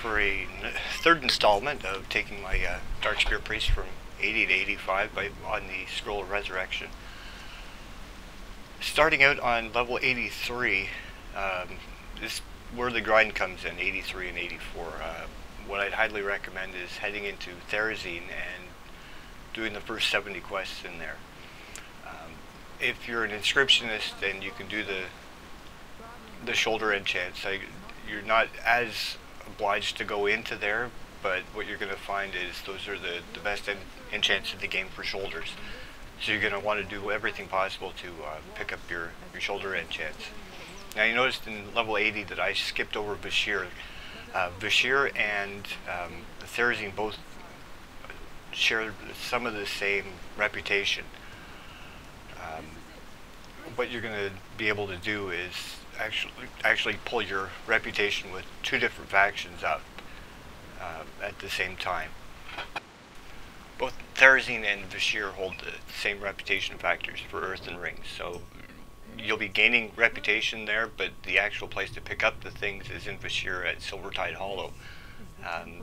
for a third installment of taking my Darkspear Priest from 80 to 85 on the Scroll of Resurrection. Starting out on level 83, is where the grind comes in, 83 and 84. What I'd highly recommend is heading into Therazine and doing the first 70 quests in there. If you're an inscriptionist, then you can do the shoulder enchants. You're not as obliged to go into there, but what you're going to find is those are the best enchants in the game for shoulders. So you're going to want to do everything possible to pick up your shoulder enchants. Now you noticed in level 80 that I skipped over Vashir. Vashir and Therazine both share some of the same reputation. What you're going to be able to do is actually pull your reputation with two different factions up at the same time. Both Therazine and Vashir hold the same reputation factors for Earth and Rings, so you'll be gaining reputation there, but the actual place to pick up the things is in Vashir at Silvertide Hollow.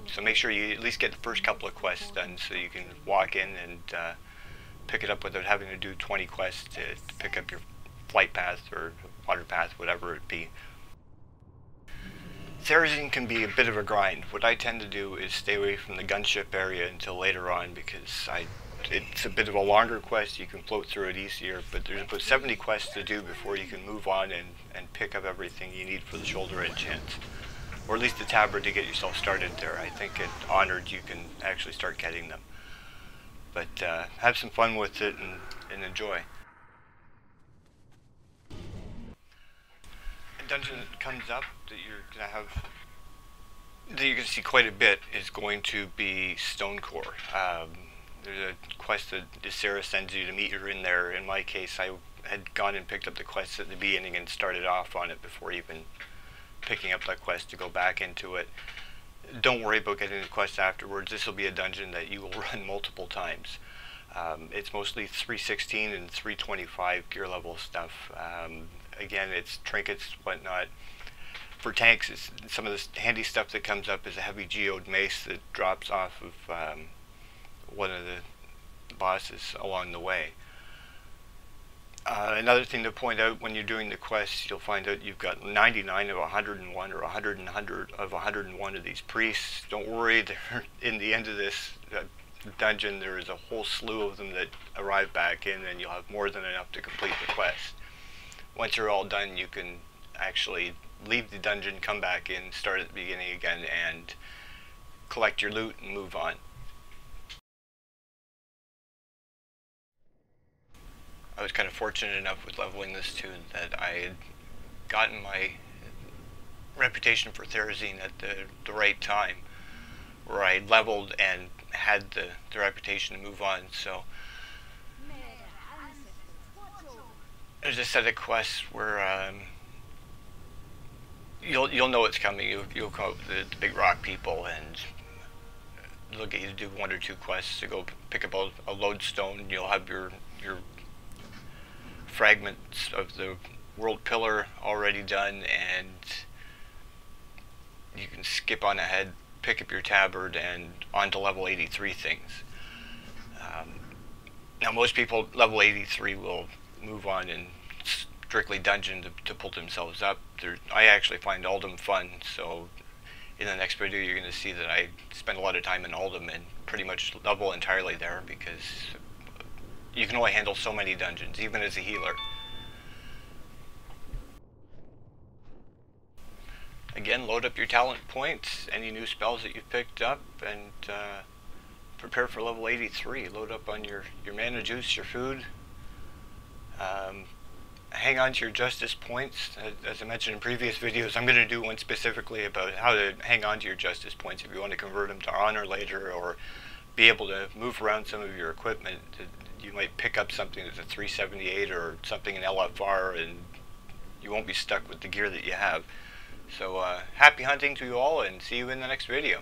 So make sure you at least get the first couple of quests done so you can walk in and pick it up without having to do 20 quests to pick up your flight path or water path, whatever it be. Therazine can be a bit of a grind. What I tend to do is stay away from the gunship area until later on because it's a bit of a longer quest. You can float through it easier, but there's about 70 quests to do before you can move on and pick up everything you need for the shoulder enchants. Or at least the tabard to get yourself started there. I think at Honored you can actually start getting them. But have some fun with it and enjoy. A dungeon that comes up that you're going to have, that you're going to see quite a bit, is going to be Stonecore. There's a quest that Sarah sends you to meet her in there. In my case, I had gone and picked up the quest at the beginning and started off on it before even picking up that quest to go back into it. Don't worry about getting the quest afterwards. This will be a dungeon that you will run multiple times. It's mostly 316 and 325 gear level stuff. Again, it's trinkets, whatnot. For tanks, it's some of this handy stuff that comes up is a heavy geode mace that drops off of one of the bosses along the way. Another thing to point out when you're doing the quests, you'll find out you've got 99 of 101 or 100 of 101 of these priests. Don't worry, in the end of this dungeon there is a whole slew of them that arrive back in, and you'll have more than enough to complete the quest. Once you're all done, you can actually leave the dungeon, come back in, start at the beginning again, and collect your loot and move on. I was kind of fortunate enough with leveling this too that I had gotten my reputation for Therazine at the right time, where I leveled and had the reputation to move on. So there's a set of quests where you'll know it's coming. You'll come up with the big rock people, and they'll get you to do one or two quests to go pick up a lodestone. You'll have your fragments of the world pillar already done, and you can skip on ahead, pick up your tabard, and on to level 83 things. Now most people level 83 will move on and strictly dungeon to pull themselves up. I actually find Uldum fun, so in the next video you're going to see that I spend a lot of time in Uldum and pretty much level entirely there because you can only handle so many dungeons, even as a healer. Again, load up your talent points, any new spells that you've picked up, and prepare for level 83. Load up on your mana juice, your food. Hang on to your justice points. As I mentioned in previous videos, I'm going to do one specifically about how to hang on to your justice points if you want to convert them to honor later, or be able to move around some of your equipment. You might pick up something that's a 378 or something in LFR, and you won't be stuck with the gear that you have. So happy hunting to you all, and see you in the next video.